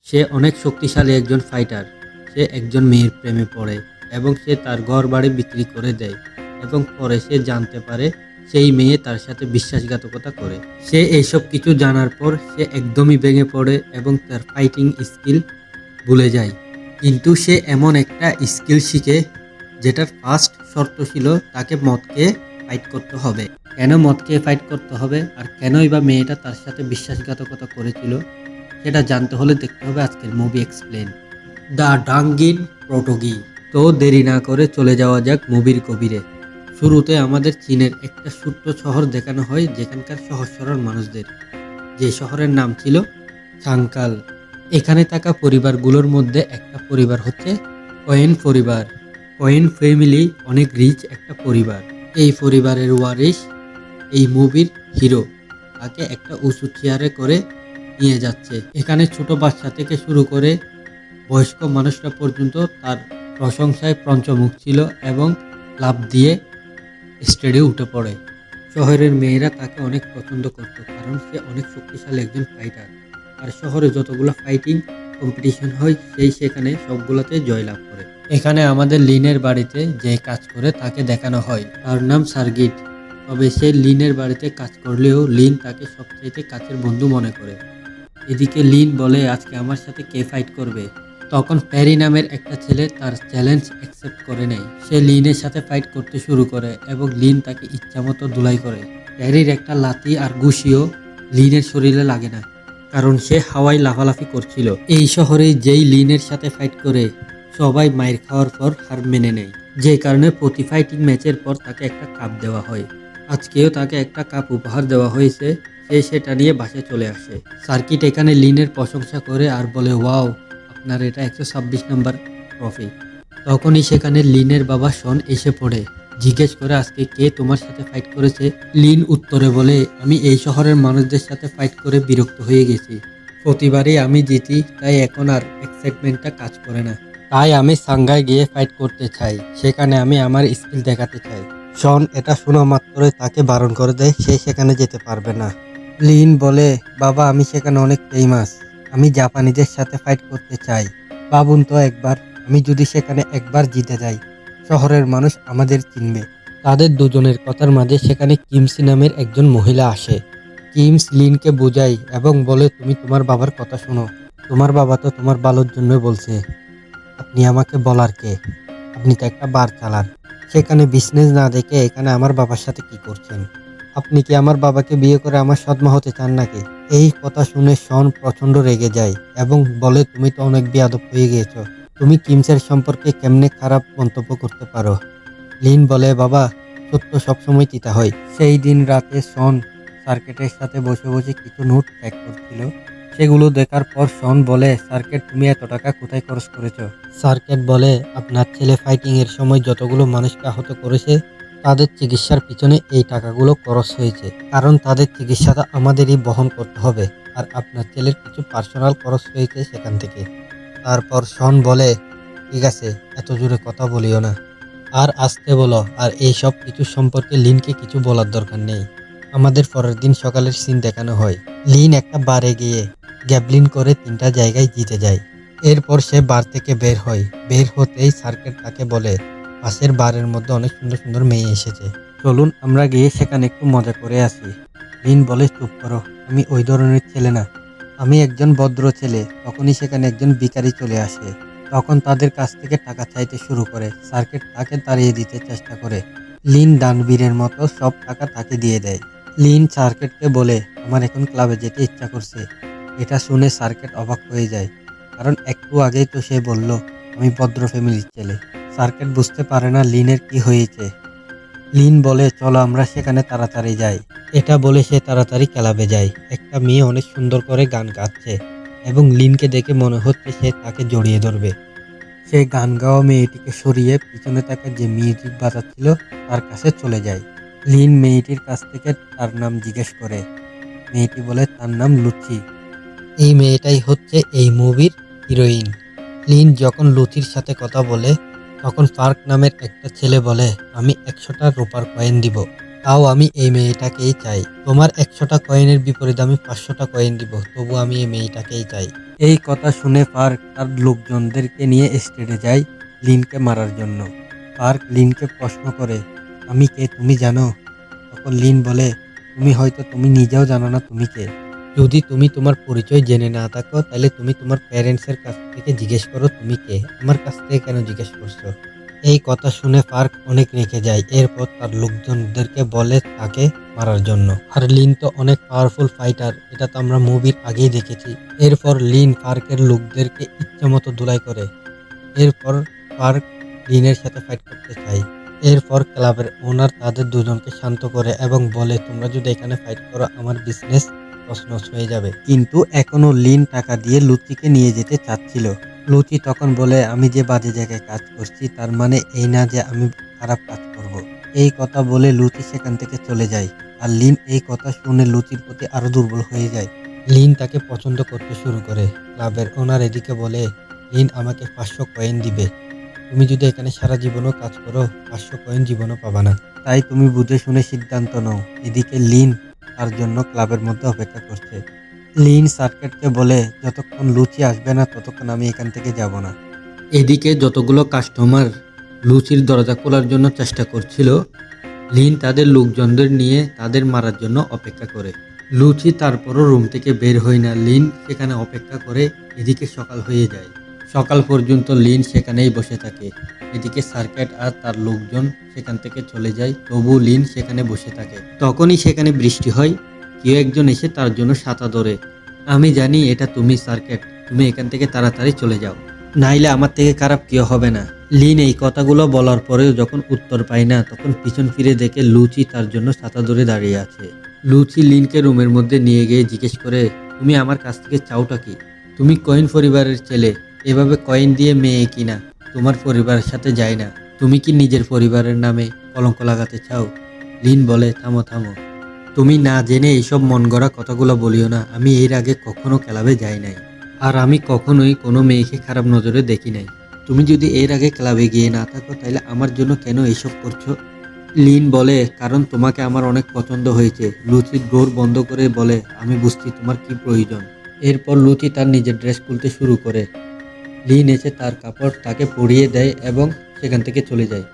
সে অনেক শক্তিশালী একজন ফাইটার। সে একজন মেয়ের প্রেমে পড়ে এবং সে তার ঘর-বাড়ি বিক্রি করে দেয় এবং পরে সে জানতে পারে সেই মেয়ে তার সাথে বিশ্বাসঘাতকতা করে। সে এইসব কিছু জানার পর সে একদমই ভেঙে পড়ে এবং তার ফাইটিং স্কিল ভুলে যায়। কিন্তু সে এমন একটা স্কিল শিখে যেটার ফার্স্ট শর্ত ছিল তাকে মদ খেয়ে ফাইট করতে হবে। কেন মদ খেয়ে ফাইট করতে হবে আর কেনই বা মেয়েটা তার সাথে বিশ্বাসঘাতকতা করেছিল সেটা জানতে হলে দেখতে হবে আজকের মুভি এক্সপ্লেন দ্য ডাঙ্গিন প্রোটোগি। তো দেরি না করে চলে যাওয়া যাক মুভির গভীরে। শুরুতে আমাদের চীনের একটা ছোট্ট শহর দেখানো হয় যেখানকার সহজ সরল মানুষদের, যে শহরের নাম ছিল চাংকাল। এখানে থাকা পরিবারগুলোর মধ্যে একটা পরিবার হচ্ছে কোয়েন পরিবার। কোয়েন ফ্যামিলি অনেক রিচ একটা পরিবার। এই পরিবারের ওয়ারিশ এই মুভির হিরো তাকে একটা উঁচু চেয়ারে করে নিয়ে যাচ্ছে। এখানে ছোট বাচ্চা থেকে শুরু করে বয়স্ক মানুষরা পর্যন্ত তার প্রশংসায় পঞ্চমুখ ছিল এবং লাফ দিয়ে স্টেজে উঠে পড়ে। শহরের মেয়েরা তাকে অনেক পছন্দ করত কারণ সে অনেক শক্তিশালী একজন ফাইটার। আর শহরে যতগুলো ফাইটিং কম্পিটিশন হয় সেই সেখানে সবগুলোতে জয়লাভ করে। এখানে আমাদের লিনের বাড়িতে যে কাজ করে তাকে দেখানো হয়, তার নাম সার্গিট। তবে সে লিনের বাড়িতে কাজ করলেও লিন তাকে সবচাইতে কাছের বন্ধু মনে করে। এদিকে লিন বলে আজকে আমার সাথে কে ফাইট করবে। তখন প্যারি নামের একটা ছেলে তার চ্যালেঞ্জ অ্যাকসেপ্ট করে নেয়। সে লিনের সাথে ফাইট করতে শুরু করে এবং লিন তাকে ইচ্ছামতো ধুলাই করে। প্যারির একটা লাথি আর ঘুষিও লিনের শরীরে লাগে না কারণ সে হাওয়ায় লাফালাফি করছিল। এই শহরে যেই লিনের সাথে ফাইট করে সবাই মাইর খাওয়ার পর হার মেনে নেয়, যে কারণে প্রতি ফাইটিং ম্যাচের পর তাকে একটা কাপ দেওয়া হয়। আজকেও তাকে একটা কাপ উপহার দেওয়া হয়েছে। সে সেটা নিয়ে বাসায় চলে আসে। সার্কিট এখানে লিনের প্রশংসা করে আর বলে, ওয়াও, আপনার এটা 126 নম্বর ট্রফি। তখনই সেখানে লিনের বাবা শন এসে পড়ে, জিজ্ঞেস করে আজকে কে তোমার সাথে ফাইট করেছে। লিন উত্তরে বলে, আমি এই শহরের মানুষদের সাথে ফাইট করে বিরক্ত হয়ে গেছি। প্রতিবারই আমি জিতি, তাই এখন আর এক্সাইটমেন্টটা কাজ করে না। তাই আমি সাংঘাই গিয়ে ফাইট করতে চাই, সেখানে আমি আমার স্কিল দেখাতে চাই। শন এটা শোনা মাত্রই তাকে বারণ করে দেয়, সে সেখানে যেতে পারবে না। লিন বলে, বাবা আমি সেখানে অনেক ফেমাস, আমি জাপানিদের সাথে ফাইট করতে চাই। ভাবুন তো একবার, আমি যদি সেখানে একবার জিতে যাই শহরের মানুষ আমাদের চিনবে। তাদের দুজনের কথার মাঝে সেখানে কিমসি নামের একজন মহিলা আসে। কিমস লিনকে বোঝায় এবং বলে, তুমি তোমার বাবার কথা শোনো, তোমার বাবা তো তোমার ভালোর জন্য বলছে, আপনি আমাকে বলার কে? আপনি তো একটা বার চালান, সেখানে বিজনেস না দেখে এখানে আমার বাবার সাথে কি করছেন? আপনি কি আমার বাবাকে বিয়ে করে আমার সৎমা হতে চান নাকি? এই কথা শুনে শন প্রচন্ড রেগে যায় এবং বলে, তুমি তো অনেক বেয়াদব হয়ে গিয়েছো, তুমি কিমসের সম্পর্কে কেমনে খারাপ মন্তব্য করতে পারো? লিন বলে, বাবা সত্য সবসময় তিতা হয়। সেই দিন রাতে শন সার্কেটের সাথে বসে বসে কিছু নোট চেক করছিল। সেগুলো দেখার পর শন বলে, সার্কেট তুমি এত টাকা কোথায় খরচ করেছো? সার্কেট বলে, আপনার ছেলে ফাইটিং এর সময় যতগুলো মানুষকে আহত করেছে তাদের চিকিৎসার পিছনে এই টাকাগুলো খরচ হয়েছে, কারণ তাদের চিকিৎসাটা আমাদেরই বহন করতে হবে, আর আপনার ছেলের কিছু পার্সোনাল খরচ হয়েছে সেখান থেকে। তারপর শন বলে, ঠিক আছে, এত জোরে কথা বলিও না, আর আসতে বলো, আর এই সব কিছু সম্পর্কে লিনকে কিছু বলার দরকার নেই। আমাদের পরের দিন সকালের সিন দেখানো হয়। লিন একটা বারে গিয়ে গ্যাবলিন করে 3টা জায়গায় জিতে যায়। এরপর সে বার থেকে বের হয়। বের হতেই সার্কেট তাকে বলে, পাশের বারের মধ্যে অনেক সুন্দর সুন্দর মেয়ে এসেছে, চলুন আমরা গিয়ে সেখানে একটু মজা করে আসি। লিন বলে, চুপ করো, আমি ওই ধরনের ছেলে না, আমি একজন ভদ্র ছেলে। তখনই সেখানে একজন ভিখারি চলে আসে। তখন তাদের কাছ থেকে টাকা চাইতে শুরু করে। সার্কেট তাকে তাড়িয়ে দিতে চেষ্টা করে। লিন দানবীরের মতো সব টাকা তাকে দিয়ে দেয়। লিন সার্কেটকে বলে, আমার এখন ক্লাবে যেতে ইচ্ছা করছে। এটা শুনে সার্কেট অবাক হয়ে যায়, কারণ একটু আগেই তো সে বলল আমি ভদ্র ফ্যামিলির ছেলে। সার্কেট বুঝতে পারে না লিনের কি হয়েছে। লিন বলে, চলো আমরা সেখানে তাড়াতাড়ি যাই। এটা বলে সে তাড়াতাড়ি ক্লাবে যায়। একটা মেয়ে অনেক সুন্দর করে গান গাচ্ছে এবং লিনকে দেখে মনে হচ্ছে সে তাকে জড়িয়ে ধরবে। সে গান গাওয়া মেয়েটিকে সরিয়ে পিছনে তাকে যে মিউজিক বাজাচ্ছিল তার কাছে চলে যায়। লিন মেয়েটির কাছ থেকে তার নাম জিজ্ঞেস করে। মেয়েটি বলে তার নাম লুচি। এই মেয়েটাই হচ্ছে এই মুভির হিরোইন। লিন যখন লুচির সাথে কথা বলে তখন পার্ক নামের একটা ছেলে বলে, আমি 100টা রূপার কয়েন দিব তাও আমি এই মেয়েটাকেই চাই। তোমার 100টা কয়েনের বিপরীতে আমি 500টা কয়েন দিব, তবু আমি এই মেয়েটাকেই চাই। এই কথা শুনে পার্ক তার লোকজনদেরকে নিয়ে স্টেটে যায় লিনকে মারার জন্য। পার্ক লিনকে প্রশ্ন করে, আমি কে তুমি জানো? তখন লিন বলে, তুমি নিজেও জানো না তুমি কে। যদি তুমি তোমার পরিচয় জেনে না থাকো তাহলে তুমি তোমার প্যারেন্টসের কাছ থেকে জিজ্ঞেস করো তুমি কে, আমার কাছ থেকে কেন জিজ্ঞেস করছো? এই কথা শুনে পার্ক অনেক রেগে যায়। এরপর তার লোকজনদেরকে বলে তাকে মারার জন্য। আর লিন তো অনেক পাওয়ারফুল ফাইটার, এটা তো আমরা মুভির আগেই দেখেছি। এরপর লিন পার্কের লোকদেরকে ইচ্ছামতো ধুলাই করে। এরপর পার্ক লিনের সাথে ফাইট করতে চায়। এরপর ক্লাবের ওনার তাদের দুজনকে শান্ত করে এবং বলে, তোমরা যদি এখানে ফাইট করো আমার বিজনেস তছনছ হয়ে যাবে। কিন্তু এখনো লিন টাকা দিয়ে লুচিকে নিয়ে যেতে চাচ্ছিল। লুচি তখন বলে, আমি যে বাজে জায়গায় কাজ করছি তার মানে এই না যে আমি খারাপ কাজ করব। এই কথা বলে লুচি সেখান থেকে চলে যায়। আর লিন এই কথা শুনে লুচির প্রতি আরো দুর্বল হয়ে যায়। লিন তাকে পছন্দ করতে শুরু করে। ক্লাবের ওনার এদিকে বলে, লিন আমাকে 500 কয়েন দিবে, তুমি যদি এখানে সারা জীবনও কাজ করো 500 কয়েন জীবনও পাবা না, তাই তুমি বুঝে শুনে সিদ্ধান্ত নাও। এদিকে লিন তার জন্য ক্লাবের মধ্যে অপেক্ষা করছে। লিন সার্কেটকে বলে, যতক্ষণ লুচি আসবে না ততক্ষণ আমি এখান থেকে যাব না। এদিকে যতগুলো কাস্টমার লুচির দরজা খোলার জন্য চেষ্টা করছিল, লিন তাদের লোকজনদের নিয়ে তাদের মারার জন্য অপেক্ষা করে। লুচি তারপরও রুম থেকে বের হয় না। লিন সেখানে অপেক্ষা করে। এদিকে সকাল হয়ে যায়। সকাল পর্যন্ত লিন সেখানেই বসে থাকে। এদিকে সার্কেট আর তার লোকজন সেখান থেকে চলে যায়, তবু লিন সেখানে বসে থাকে। তখনই সেখানে বৃষ্টি হয়। কেউ একজন এসে তার জন্য ছাতা ধরে। আমি জানি এটা তুমি সার্কেট, তুমি এখান থেকে তাড়াতাড়ি চলে যাও, নাইলে আমার থেকে খারাপ কেউ হবে না। লিন এই কথাগুলো বলার পরেও যখন উত্তর পায় না, তখন পিছন ফিরে দেখে লুচি তার জন্য ছাতা ধরে দাঁড়িয়ে আছে। লুচি লিনকে রুমের মধ্যে নিয়ে গিয়ে জিজ্ঞেস করে, তুমি আমার কাছ থেকে চাওটা কি? তুমি কয়েন পরিবারের ছেলে, এভাবে কয়েন দিয়ে মেয়ে কিনা তোমার পরিবারের সাথে যায় না। তুমি কি নিজের পরিবারের নামে কলঙ্ক লাগাতে চাও? লিন বলে, থামো থামো, তুমি না জেনে এইসব মন গড়া কথাগুলো বলিও না। আমি এর আগে কখনো ক্লাবে যাই নাই, আর আমি কখনোই কোনো মেয়েকে খারাপ নজরে দেখি নাই। তুমি যদি এর আগে ক্লাবে গিয়ে না থাকো তাহলে আমার জন্য কেন এইসব করছো? লিন বলে, কারণ তোমাকে আমার অনেক পছন্দ হয়েছে। লুচি ডোর বন্ধ করে বলে, আমি বুঝছি তোমার কি প্রয়োজন। এরপর লুচি তার নিজের ড্রেস খুলতে শুরু করে। লিন এসে তার কাপড় তাকে পরিয়ে দেয় এবং সেখান থেকে চলে যায়।